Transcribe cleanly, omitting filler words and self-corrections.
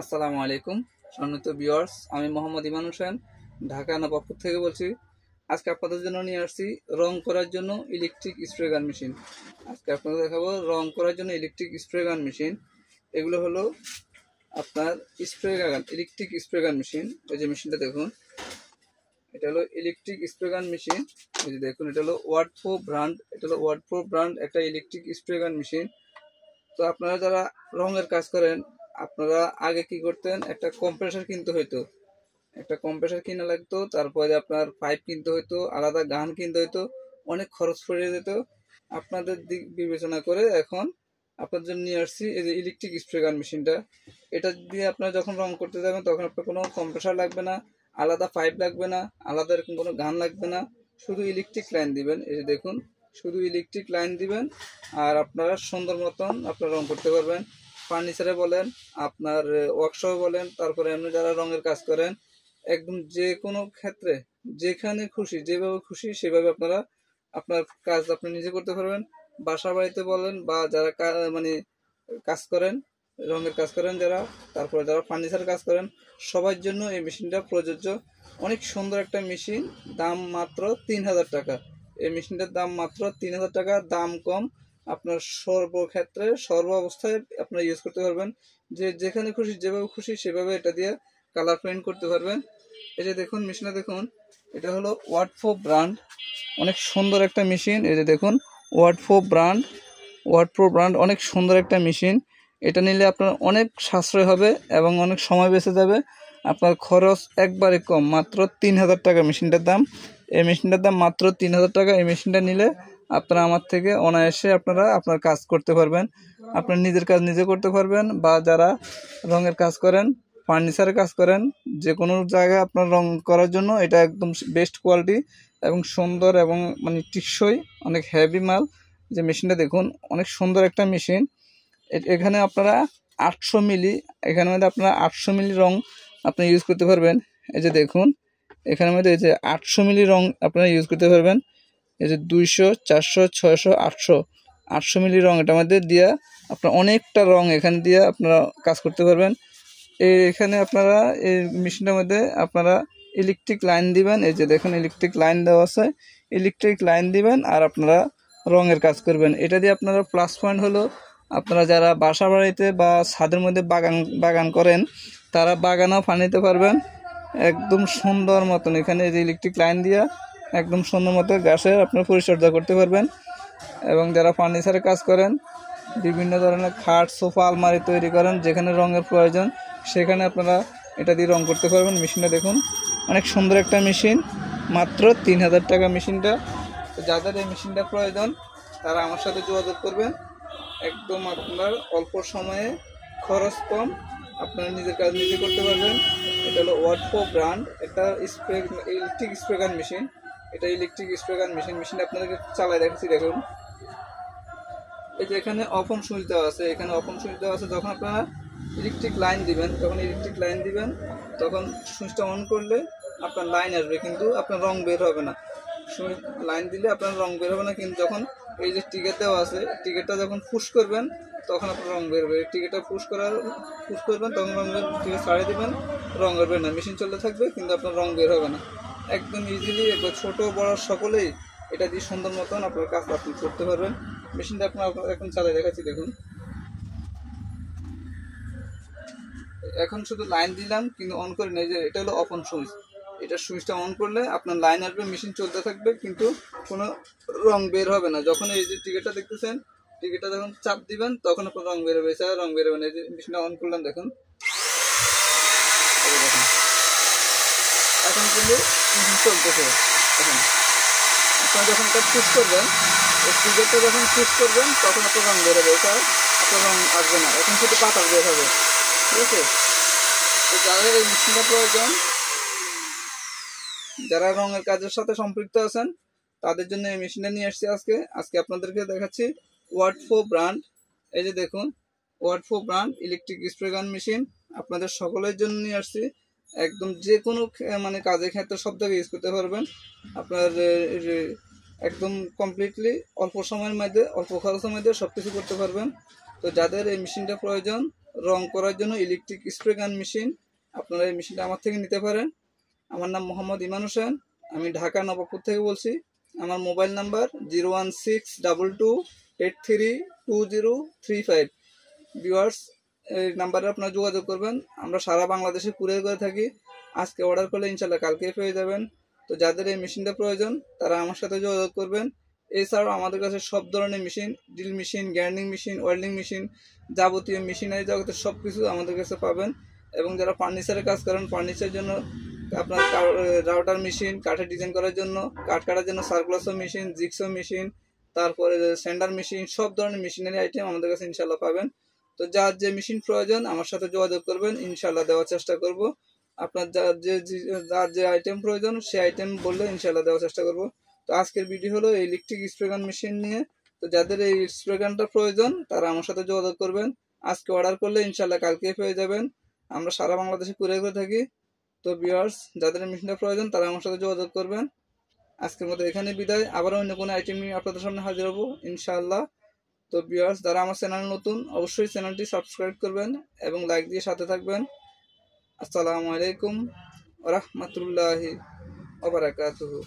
আসসালামু আলাইকুম সম্মানিত ভিউয়ার্স, আমি মোহাম্মদ ইমান হোসেন ঢাকা নবাবপুর থেকে বলছি। আজকে আপনাদের জন্য নিয়ে আসছি রং করার জন্য ইলেকট্রিক স্প্রে গান মেশিন। আজকে আপনাদের দেখাবো রং করার জন্য ইলেকট্রিক স্প্রে গান মেশিন। এগুলো হলো আপনার স্প্রে গান, ইলেকট্রিক স্প্রে গান মেশিন। এই যে মেশিনটা দেখুন, এটা হলো ইলেকট্রিক স্প্রে গান মেশিন। এই যে দেখুন, এটা হলো ওয়ার্ডপ্রো ব্র্যান্ড, এটা হলো ওয়ার্ডপ্রো ব্র্যান্ড একটা ইলেকট্রিক স্প্রে গান মেশিন। তো আপনারা যারা রঙের কাজ করেন, আপনারা আগে কি করতেন, একটা কম্প্রেসার কিনতে হইতো, একটা কম্প্রেসার কিনা লাগতো, তারপরে আপনার পাইপ কিনতে হইতো, আলাদা গান কিনতে হইতো, অনেক খরচ পড়ে যেত। আপনাদের দিক বিবেচনা করে এখন আপনার জন্য নিয়ে আসছি এই যে ইলেকট্রিক স্প্রে গান মেশিনটা। এটা দিয়ে আপনারা যখন রং করতে যাবেন তখন আপনার কোনো কম্প্রেসার লাগবে না, আলাদা পাইপ লাগবে না, আলাদা এরকম কোনো গান লাগবে না, শুধু ইলেকট্রিক লাইন দিবেন। এই যে দেখুন, শুধু ইলেকট্রিক লাইন দিবেন আর আপনারা সুন্দর মতন আপনারা রং করতে পারবেন। ফার্নিচারে বলেন, আপনার ওয়ার্কশপে বলেন, তারপরে আপনি যারা রঙের কাজ করেন, একদম যে কোনো ক্ষেত্রে যেখানে খুশি যেভাবে খুশি সেভাবে আপনারা আপনার কাজ আপনি নিজে করতে পারবেন। বাসা বাড়িতে বলেন বা যারা মানে কাজ করেন, রঙের কাজ করেন যারা, তারপরে যারা ফার্নিচার কাজ করেন, সবার জন্য এই মেশিনটা প্রযোজ্য। অনেক সুন্দর একটা মেশিন, দাম মাত্র 3000 টাকা। এই মেশিনটার দাম মাত্র 3000 টাকা, দাম কম। আপনার সর্বক্ষেত্রে সর্ব অবস্থায় আপনারা ইউজ করতে পারবেন, যে যেখানে খুশি যেভাবে খুশি সেভাবে এটা দিয়ে কালার পেইন্ট করতে পারবেন। এই যে দেখুন মেশিনটা দেখুন, এটা হলো ওয়ার্ডপ্রো ব্র্যান্ড, অনেক সুন্দর একটা মেশিন। এই যে দেখুন, ওয়ার্ডপ্রো ব্র্যান্ড অনেক সুন্দর একটা মেশিন। এটা নিলে আপনার অনেক সাশ্রয় হবে এবং অনেক সময় বেঁচে যাবে। আপনার খরচ একবারে কম, মাত্র 3000 টাকা মেশিনটার দাম। এই মেশিনটার দাম মাত্র 3000 টাকা। এই মেশিনটা নিলে আপনারা আমার থেকে অনায়াসে আপনারা আপনার কাজ করতে পারবেন, আপনার নিজের কাজ নিজে করতে পারবেন। বা যারা রঙের কাজ করেন, ফার্নিচারের কাজ করেন, যে কোনো জায়গায় আপনার রং করার জন্য এটা একদম বেস্ট কোয়ালিটি এবং সুন্দর এবং মানে টিকসই, অনেক হেভি মাল। যে মেশিনটা দেখুন, অনেক সুন্দর একটা মেশিন। এখানে আপনারা 800 মিলি, এখানের মধ্যে আপনারা 800 মিলি রং আপনি ইউজ করতে পারবেন। এই যে দেখুন, এখানের মধ্যে এই যে 800 মিলি রং আপনারা ইউজ করতে পারবেন। এই যে 200, 400, 600, 800 মিলি রং এটার মধ্যে দিয়ে আপনার অনেকটা রং এখানে দিয়ে আপনারা কাজ করতে পারবেন। এখানে আপনারা এই মেশিনটার মধ্যে আপনারা ইলেকট্রিক লাইন দিবেন। এই যে দেখুন, ইলেকট্রিক লাইন দেওয়া আছে, ইলেকট্রিক লাইন দিবেন আর আপনারা রঙের কাজ করবেন। এটা দিয়ে আপনারা প্লাস পয়েন্ট হলো, আপনারা যারা বাসা বাড়িতে বা ছাদের মধ্যে বাগান করেন, তারা বাগানও ফানিতে পারবেন একদম সুন্দর মতন। এখানে যে ইলেকট্রিক লাইন দিয়া একদম সুন্দর মতো গাছের আপনার পরিচর্যা করতে পারবেন। এবং যারা ফার্নিচারে কাজ করেন, বিভিন্ন ধরনের খাট, সোফা, আলমারি তৈরি করেন, যেখানে রঙের প্রয়োজন সেখানে আপনারা এটা দিয়ে রং করতে পারবেন। মেশিনটা দেখুন, অনেক সুন্দর একটা মেশিন, মাত্র 3000 টাকা মেশিনটা। তো যাদের এই মেশিনটা প্রয়োজন তারা আমার সাথে যোগাযোগ করবেন। একদম আপনার অল্প সময়ে, খরচ কম, আপনারা নিজের কাজ নিজে করতে পারবেন। এটা হলো ওয়ার্ডপ্রো ব্র্যান্ড, একটা ইলেকট্রিক স্প্রে গান মেশিন। এটা ইলেকট্রিক স্প্রে গান মেশিন। মেশিনটা আপনাদেরকে চালাই দেখাচ্ছি, দেখুন। এই যে এখানে অপন সুইচ দেওয়া আছে, এখানে অপন সুইচ দেওয়া আছে। যখন আপনারা ইলেকট্রিক লাইন দিবেন, তখন সুইচটা অন করলে আপনার লাইন আসবে, কিন্তু আপনার রং বের হবে না। সুইচ লাইন দিলে আপনার রং বের হবে না, কিন্তু যখন এই যে টিকেট দেওয়া আছে, টিকেটটা যখন পুশ করবেন তখন আপনার রং বের হবে। টিকেটটা পুশ করবেন, তখন রং বের, টিকেট ছাড়িয়ে দেবেন, রং বেরবে না, মেশিন চলতে থাকবে কিন্তু আপনার রং বের হবে না। একদম ইজিলি, একবার ছোট বড় সকলেই এটা দিয়ে সুন্দর মতন আপনার কাজ আপনি করতে পারবেন। মেশিনটা আপনার এখন চালিয়ে দেখাচ্ছি, দেখুন। এখন শুধু লাইন দিলাম কিন্তু অন করে নেই, যে এটা হলো অপন সুইচ। এটা সুইচটা অন করলে আপনার লাইন আসবে, মেশিন চলতে থাকবে, কিন্তু কোনো রং বের হবে না। যখন এই যে টিকিটটা দেখতেছেন, টিকিটটা যখন চাপ দিবেন তখন আপনার রং বের হবে, এছাড়া রং বের হবে না। এই যে মেশিনটা অন করলাম, দেখুন, এখন কিন্তু মেশিন চলতেছে। এখন আপনারা যখন এটা পুশ করবেন, এই টিকিটটা যখন পুশ করবেন তখন আপনার রং বের হবে, এছাড়া আপনার রং আসবে না। এখন শুধু বাতাস বের হবে, ঠিক আছে? তো যাদের এই মেশিনটা প্রয়োজন, যারা রঙের কাজের সাথে সম্পৃক্ত আছেন, তাদের জন্য এই মেশিনটা নিয়ে আসছি আজকে আপনাদেরকে দেখাচ্ছি ওয়ার্ডপ্রো ব্র্যান্ড। এই যে দেখুন, Wardpro brand electric spray gun machine আপনাদের সকলের জন্য নিয়ে আসছি। একদম যে কোনো মানে কাজের ক্ষেত্রে সব জায়গায় ইউজ করতে পারবেন। আপনার একদম কমপ্লিটলি অল্প সময়ের মধ্যে, অল্প খরচের মধ্যে সব কিছু করতে পারবেন। তো যাদের এই মেশিনটা প্রয়োজন রং করার জন্য ইলেকট্রিক স্প্রে গান মেশিন। আপনারা এই মেশিনটা আমার থেকে নিতে পারেন। আমার নাম মোহাম্মদ ইমান হোসেন, আমি ঢাকা নবাবপুর থেকে বলছি। আমার মোবাইল নাম্বার 01622832035। ভিউয়ার্স, এই নাম্বারে আপনারা যোগাযোগ করবেন। আমরা সারা বাংলাদেশে কুরিয়ার করে থাকি। আজকে অর্ডার করলে ইনশাল্লাহ কালকেই পেয়ে যাবেন। তো যাদের এই মেশিনটা প্রয়োজন তারা আমার সাথে যোগাযোগ করবেন। এছাড়াও আমাদের কাছে সব ধরনের machine, drill machine, grinding machine, welding machine, যাবতীয় মেশিনারি জগতের সব কিছু আমাদের কাছে পাবেন। এবং যারা ফার্নিচারের কাজ করেন, ফার্নিচারের জন্য আপনার রাউটার মেশিন, কাঠের ডিজাইন করার জন্য, কাঠ কাটার জন্য সার্কুলাসো মেশিন, জিক্সো মেশিন, তারপরে সেন্ডার মেশিন, সব ধরনের মেশিনারি আইটেম আমাদের কাছে ইনশাল্লাহ পাবেন। তো যার যে মেশিন প্রয়োজন আমার সাথে যোগাযোগ করবেন, ইনশাল্লাহ দেওয়ার চেষ্টা করব। আপনার যার যে আইটেম প্রয়োজন সেই আইটেম বললে ইনশাল্লাহ দেওয়ার চেষ্টা করব। তো আজকের ভিডিও হলো ইলেকট্রিক স্প্রে গান মেশিন নিয়ে। তো যাদের এই স্প্রে গানটা প্রয়োজন তারা আমার সাথে যোগাযোগ করবেন। আজকে অর্ডার করলে ইনশাল্লাহ কালকে পেয়ে যাবেন। আমরা সারা বাংলাদেশে কুরিয়ার করে থাকি। তো ভিউয়ার্স, যাদের মেশিনটা প্রয়োজন তারা আমার সাথে যোগাযোগ করবেন। আজকের মতো এখানে বিদায়। আবারও অন্য কোনো আইটেম নিয়ে আপনাদের সামনে হাজির হবো ইনশাআল্লাহ। তো ভিউয়ার্স, যারা আমার চ্যানেল নতুন অবশ্যই চ্যানেলটি সাবস্ক্রাইব করবেন এবং লাইক দিয়ে সাথে থাকবেন। আসসালামু আলাইকুম ওয়া রাহমাতুল্লাহি ওয়া বারাকাতুহু।